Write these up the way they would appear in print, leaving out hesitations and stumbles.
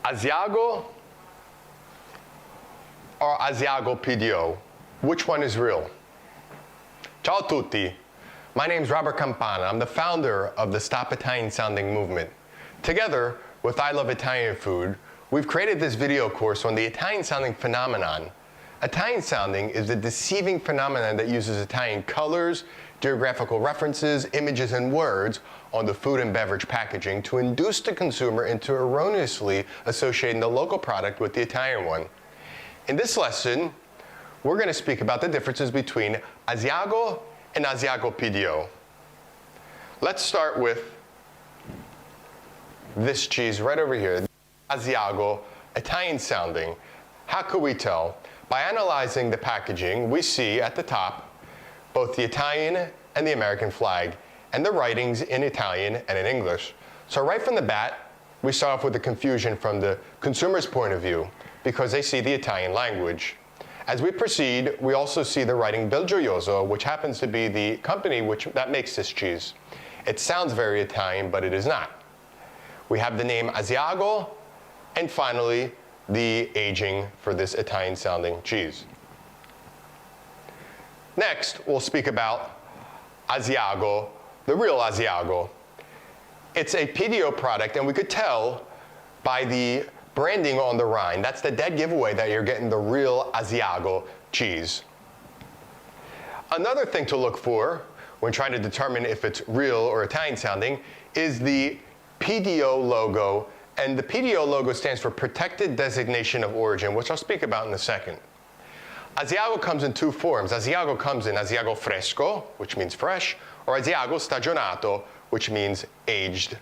Asiago or Asiago PDO? Which one is real? Ciao a tutti. My name is Robert Campana. I'm the founder of the Stop Italian Sounding movement. Together with I Love Italian Food, we've created this video course on the Italian sounding phenomenon. Italian sounding is a deceiving phenomenon that uses Italian colors, geographical references, images, and words on the food and beverage packaging to induce the consumer into erroneously associating the local product with the Italian one. In this lesson, we're going to speak about the differences between Asiago and Asiago PDO. Let's start with this cheese right over here, Asiago, Italian sounding. How could we tell? By analyzing the packaging, we see at the top both the Italian and the American flag, and the writings in Italian and in English. So right from the bat, we start off with the confusion from the consumer's point of view, because they see the Italian language. As we proceed, we also see the writing Belgioioso, which happens to be the company that makes this cheese. It sounds very Italian, but it is not. We have the name Asiago, and finally, the aging for this Italian-sounding cheese. Next, we'll speak about Asiago, the real Asiago. It's a PDO product, and we could tell by the branding on the rind. That's the dead giveaway that you're getting the real Asiago cheese. Another thing to look for when trying to determine if it's real or Italian-sounding is the PDO logo. And the PDO logo stands for Protected Designation of Origin, which I'll speak about in a second. Asiago comes in two forms. Asiago comes in Asiago fresco, which means fresh, or Asiago stagionato, which means aged.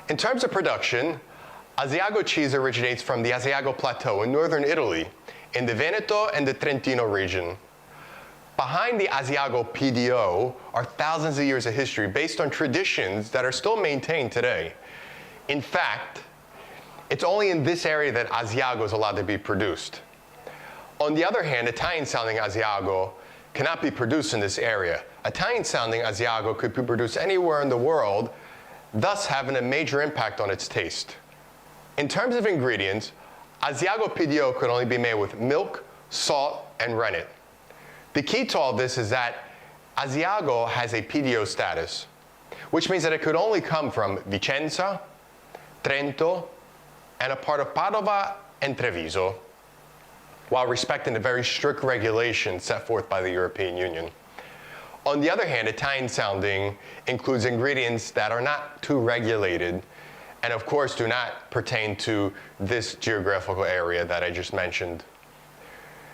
In terms of production, Asiago cheese originates from the Asiago Plateau in northern Italy, in the Veneto and the Trentino region. Behind the Asiago PDO are thousands of years of history based on traditions that are still maintained today. In fact, it's only in this area that Asiago is allowed to be produced. On the other hand, Italian-sounding Asiago cannot be produced in this area. Italian-sounding Asiago could be produced anywhere in the world, thus having a major impact on its taste. In terms of ingredients, Asiago PDO could only be made with milk, salt, and rennet. The key to all this is that Asiago has a PDO status, which means that it could only come from Vicenza, Trento, and a part of Padova and Treviso, while respecting the very strict regulations set forth by the European Union. On the other hand, Italian-sounding includes ingredients that are not too regulated, and of course do not pertain to this geographical area that I just mentioned.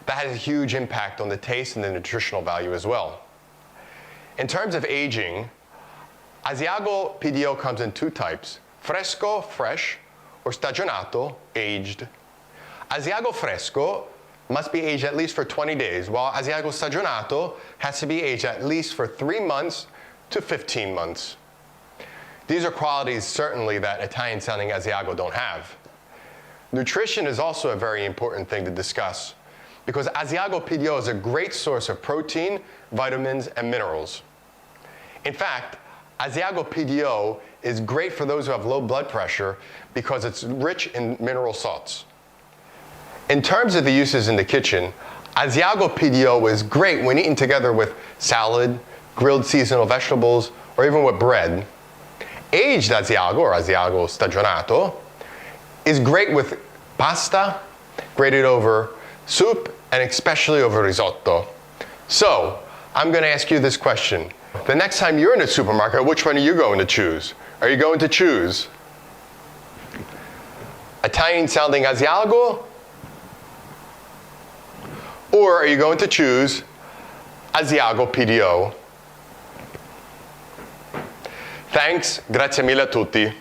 That has a huge impact on the taste and the nutritional value as well. In terms of aging, Asiago PDO comes in two types: fresco, fresh, or stagionato, aged. Asiago fresco must be aged at least for 20 days, while Asiago stagionato has to be aged at least for 3 months to 15 months. These are qualities certainly that Italian-sounding Asiago don't have. Nutrition is also a very important thing to discuss, because Asiago PDO is a great source of protein, vitamins, and minerals. In fact, Asiago PDO is great for those who have low blood pressure because it's rich in mineral salts. In terms of the uses in the kitchen, Asiago PDO is great when eaten together with salad, grilled seasonal vegetables, or even with bread. Aged Asiago, or Asiago stagionato, is great with pasta, grated over soup, and especially over risotto. So, I'm going to ask you this question. The next time you're in a supermarket, which one are you going to choose? Are you going to choose Italian-sounding Asiago? Or are you going to choose Asiago PDO? Thanks, grazie mille a tutti.